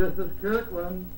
This is Kirkland.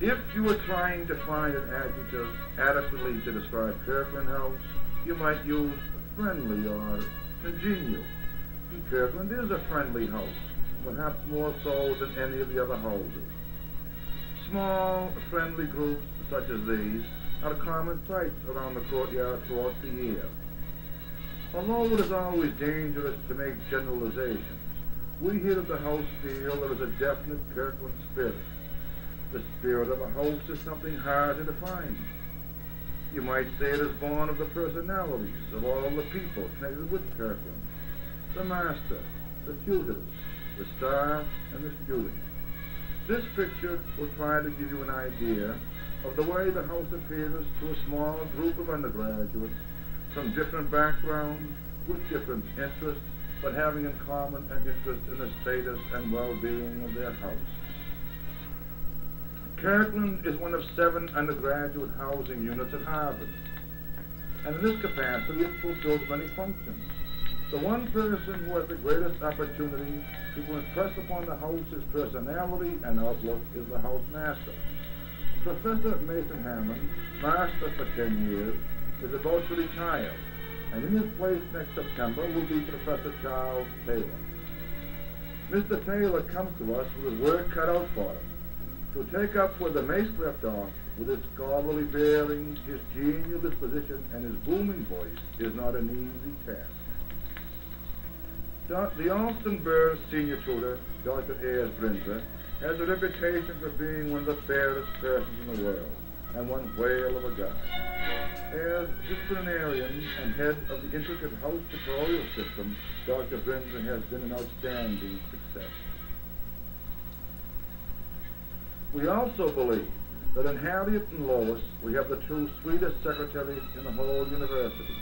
If you were trying to find an adjective adequately to describe Kirkland House, you might use friendly or congenial. And Kirkland is a friendly house, perhaps more so than any of the other houses. Small, friendly groups such as these are common sights around the courtyard throughout the year. Although it is always dangerous to make generalizations, we here at the house feel there is a definite Kirkland spirit. The spirit of a house is something hard to define. You might say it is born of the personalities of all the people connected with Kirkland. The master, the tutors, the staff, and the students. This picture will try to give you an idea of the way the house appears to a small group of undergraduates from different backgrounds with different interests, but having in common an interest in the status and well-being of their house. Kirkland is one of 7 undergraduate housing units at Harvard, and in this capacity it fulfills many functions. The one person who has the greatest opportunity to impress upon the house's personality and outlook is the house master. Professor Mason Hammond, master for 10 years, is about to retire, and in his place next September will be Professor Charles Taylor. Mr. Taylor comes to us with his work cut out for him. To take up where the mace left off, with his scholarly bearing, his genial disposition, and his booming voice, is not an easy task. The Alston-Burr senior tutor, Dr. A.S. Brinzer, has a reputation for being one of the fairest persons in the world, and one whale of a guy. As disciplinarian and head of the intricate house tutorial system, Dr. Brinzer has been an outstanding success. We also believe that in Harriet and Lois we have the 2 sweetest secretaries in the whole university.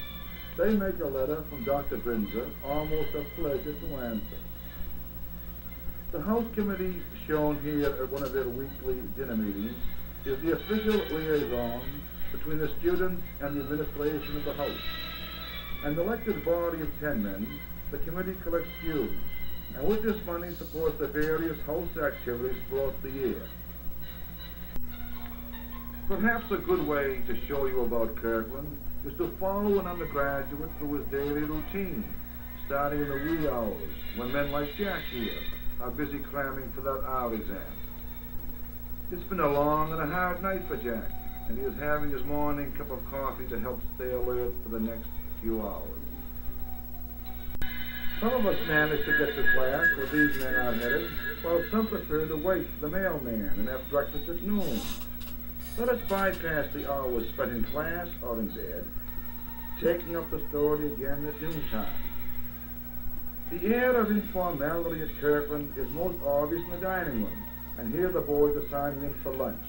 They make a letter from Dr. Brinzer almost a pleasure to answer. The House Committee, shown here at one of their weekly dinner meetings, is the official liaison between the students and the administration of the House. An elected body of 10 men, the committee collects dues, and with this money supports the various House activities throughout the year. Perhaps a good way to show you about Kirkland is to follow an undergraduate through his daily routine, starting in the wee hours, when men like Jack here are busy cramming for that art exam. It's been a long and a hard night for Jack, and he is having his morning cup of coffee to help stay alert for the next few hours. Some of us manage to get to class where these men are headed, while some prefer to wait for the mailman and have breakfast at noon. Let us bypass the hours spent in class or in bed, taking up the story again at noontime. The air of informality at Kirkland is most obvious in the dining room, and here the boys are signing in for lunch.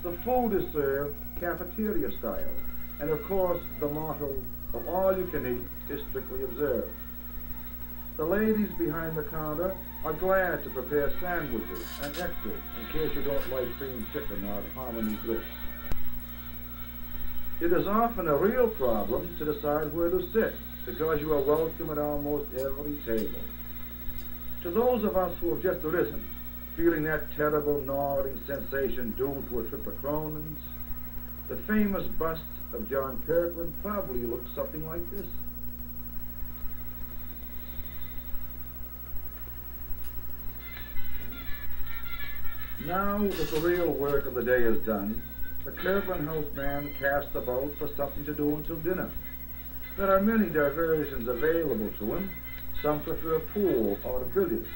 The food is served cafeteria style, and of course the motto of all you can eat is strictly observed. The ladies behind the counter are glad to prepare sandwiches and extras in case you don't like cream chicken or hominy grits. It is often a real problem to decide where to sit, because you are welcome at almost every table. To those of us who have just arisen, feeling that terrible gnawing sensation due to a trip to Cronin's, the famous bust of John Kirkland probably looks something like this. Now that the real work of the day is done, the Kirkland House man casts about for something to do until dinner. There are many diversions available to him. Some prefer pool or billiards,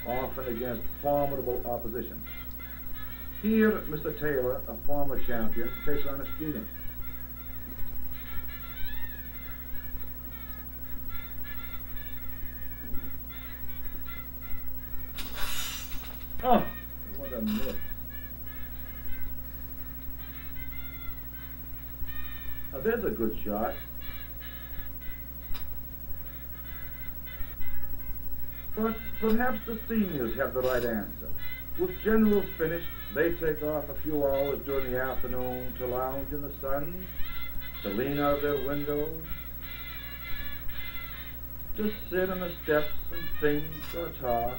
often against formidable opposition. Here, Mr. Taylor, a former champion, takes on a student. Oh, what a miss. Now there's a good shot. But perhaps the seniors have the right answer. With generals finished, they take off a few hours during the afternoon to lounge in the sun, to lean out of their windows, to sit on the steps and think or talk,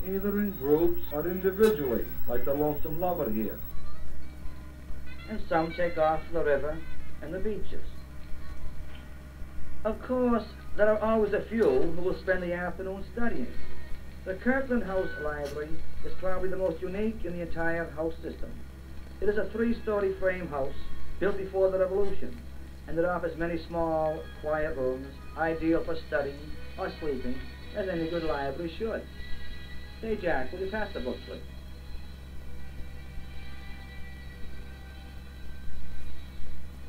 either in groups or individually, like the lonesome lover here. And some take off to the river and the beaches. Of course, there are always a few who will spend the afternoon studying. The Kirkland House Library is probably the most unique in the entire house system. It is a 3-story frame house built before the Revolution, and it offers many small, quiet rooms, ideal for studying or sleeping, as any good library should. Say, Jack, will you pass the book, please?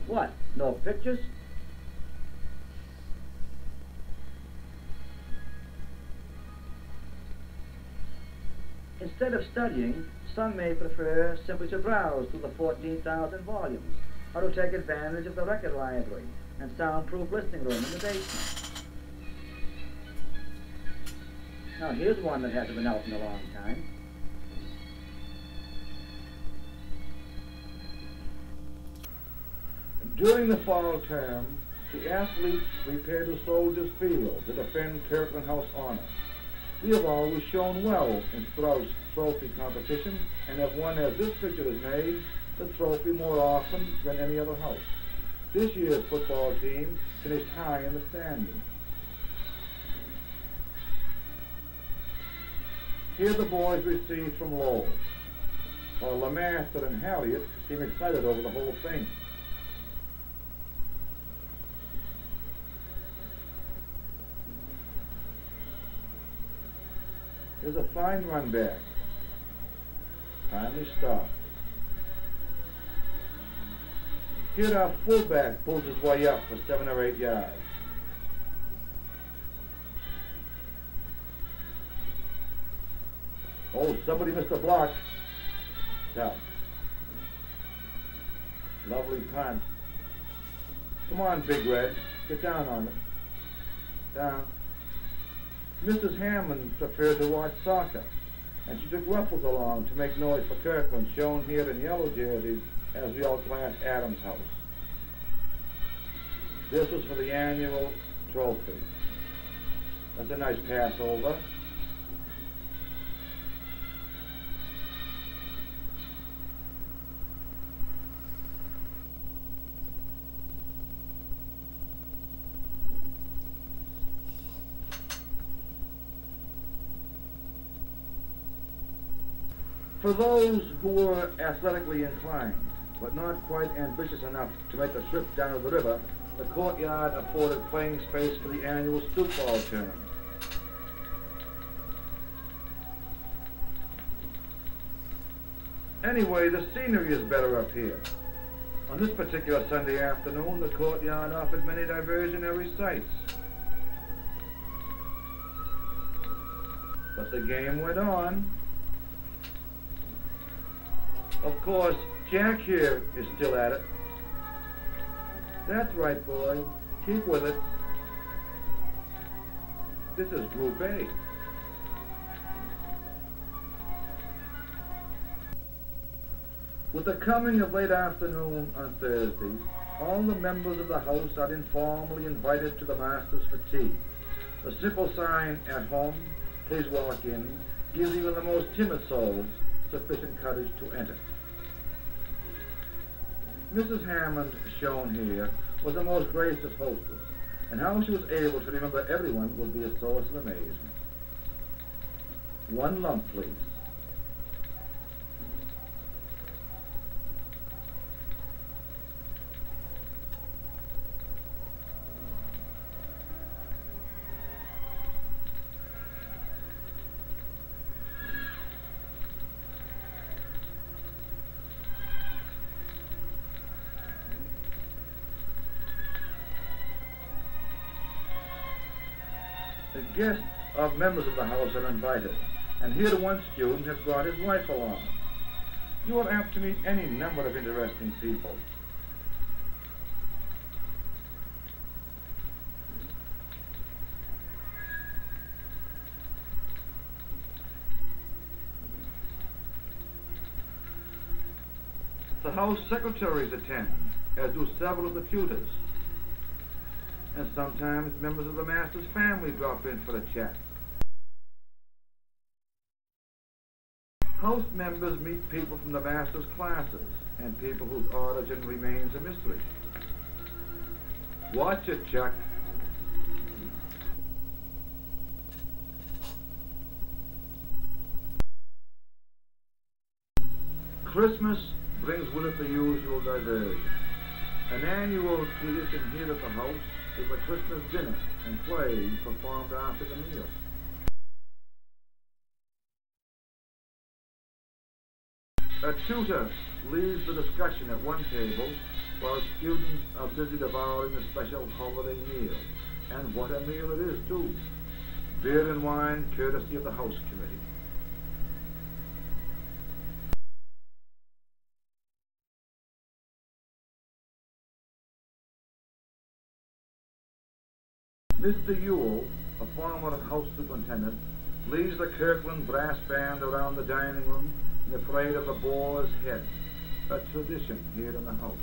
What? No pictures? Instead of studying, some may prefer simply to browse through the 14,000 volumes, or to take advantage of the record library and soundproof listening room in the basement. Now here's one that hasn't been out in a long time. During the fall term, the athletes repair to Soldiers Field to defend Kirkland House honor. We have always shown well in Strauss trophy competition and have won, as this picture is made, the trophy more often than any other house. This year's football team finished high in the standings. Here the boys receive from Lowell, while LeMaster and Harriet seem excited over the whole thing. Here's a fine run back. Finally stopped. Here our fullback pulls his way up for 7 or 8 yards. Oh, somebody missed a block. Tough. Lovely punt. Come on, Big Red. Get down on it. Down. Mrs. Hammond preferred to watch soccer, and she took Ruffles along to make noise for Kirkland, shown here in yellow jerseys as we outclassed Adams' house. This was for the annual trophy. That's a nice pass over. For those who were athletically inclined, but not quite ambitious enough to make the trip down to the river, the courtyard afforded playing space for the annual stoop ball tournament. Anyway, the scenery is better up here. On this particular Sunday afternoon, the courtyard offered many diversionary sights. But the game went on. Of course, Jack here is still at it. That's right, boy. Keep with it. This is Group A. With the coming of late afternoon on Thursdays, all the members of the house are informally invited to the masters for tea. The simple sign, "At home, please walk in," gives even the most timid souls sufficient courage to enter. Mrs. Hammond, shown here, was a most gracious hostess, and how she was able to remember everyone will be a source of amazement. One lump, please. The guests of members of the house are invited, and here one student has brought his wife along. You are apt to meet any number of interesting people. The house secretaries attend, as do several of the tutors. And sometimes members of the master's family drop in for a chat. House members meet people from the master's classes and people whose origin remains a mystery. Watch it, Chuck. Christmas brings with it the usual diversion. An annual tradition here at the house is a Christmas dinner and plays performed after the meal. A tutor leads the discussion at one table while students are busy devouring a special holiday meal. And what a meal it is, too. Beer and wine courtesy of the house committee. Mr. Ewell, a former house superintendent, leads the Kirkland brass band around the dining room in the parade of the boar's head, a tradition here in the house.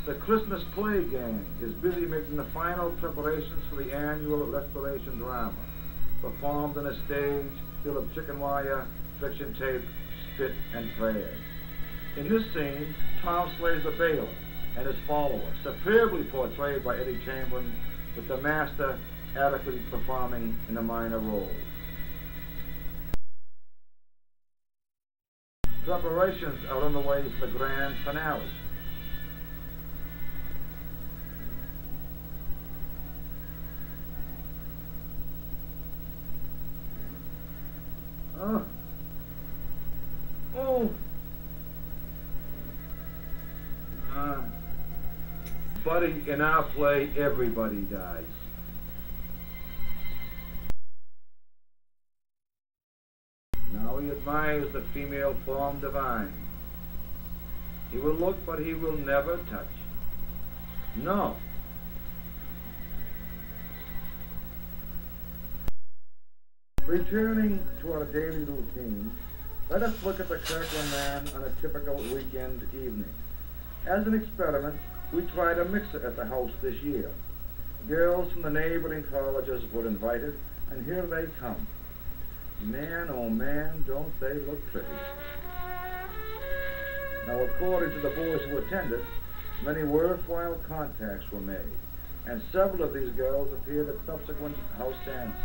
The Christmas play gang is busy making the final preparations for the annual restoration drama, performed on a stage filled of chicken wire, friction tape, spit, and prayers. In this scene, Tom slays the bailiff and his follower, superbly portrayed by Eddie Chamberlain, with the master adequately performing in a minor role. Preparations are underway for the grand finale. Buddy, in our play, everybody dies. Now he admires the female form divine. He will look, but he will never touch. No. Returning to our daily routine, let us look at the Kirkland man on a typical weekend evening. As an experiment, we tried a mixer at the house this year. Girls from the neighboring colleges were invited, and here they come. Man, oh man, don't they look pretty. Now, according to the boys who attended, many worthwhile contacts were made, and several of these girls appeared at subsequent house dances.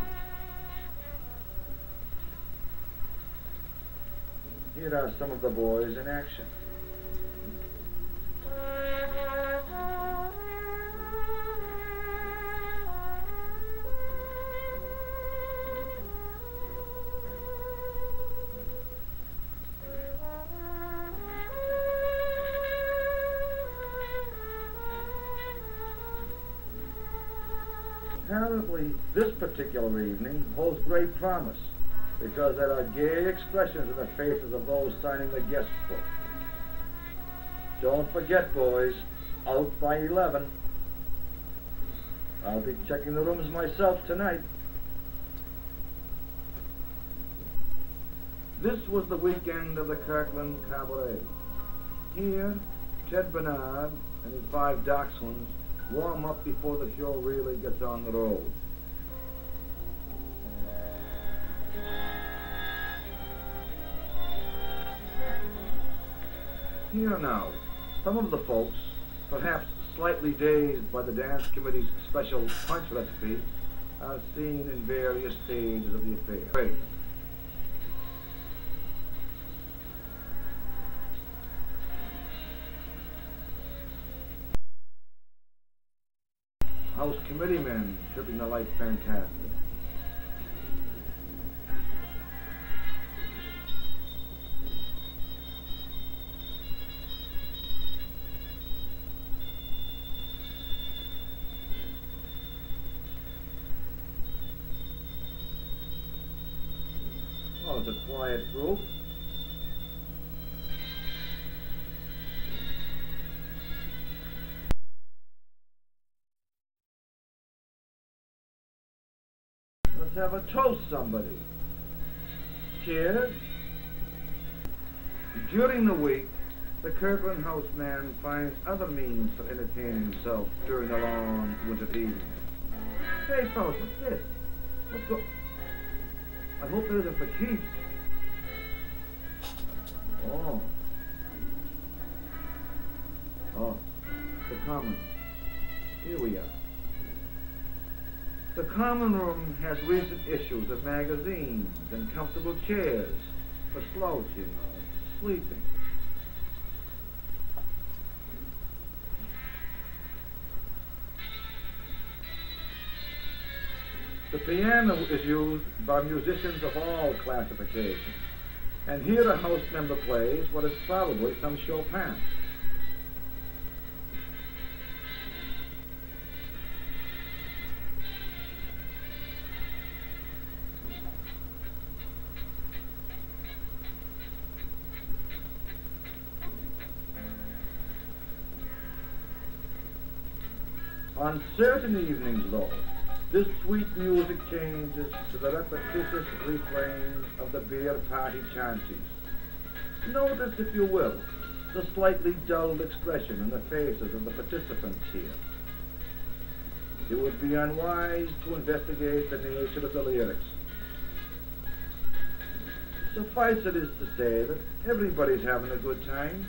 Here are some of the boys in action. Apparently, this particular evening holds great promise, because there are gay expressions in the faces of those signing the guest book. Don't forget, boys, out by 11. I'll be checking the rooms myself tonight. This was the weekend of the Kirkland Cabaret. Here, Ted Bernard and his 5 dachshunds warm up before the show really gets on the road. Here now, some of the folks, perhaps slightly dazed by the dance committee's special punch recipe, are seen in various stages of the affair. Wait. House committee men tripping the light fantastic. Oh, it's a quiet group. Let's have a toast, somebody. Cheers. During the week, the Kirkland House man finds other means for entertaining himself during the long winter evenings. Hey, fellas, what's this? What's go... I hope it isn't for keeps. Oh. Oh. The common. Here we are. The common room has recent issues of magazines and comfortable chairs for slouching or sleeping. The piano is used by musicians of all classifications, and here a house member plays what is probably some Chopin. On certain evenings, though, this sweet music changes to the repetitious refrain of the beer party chanties. Notice, if you will, the slightly dulled expression in the faces of the participants here. It would be unwise to investigate the nature of the lyrics. Suffice it is to say that everybody's having a good time.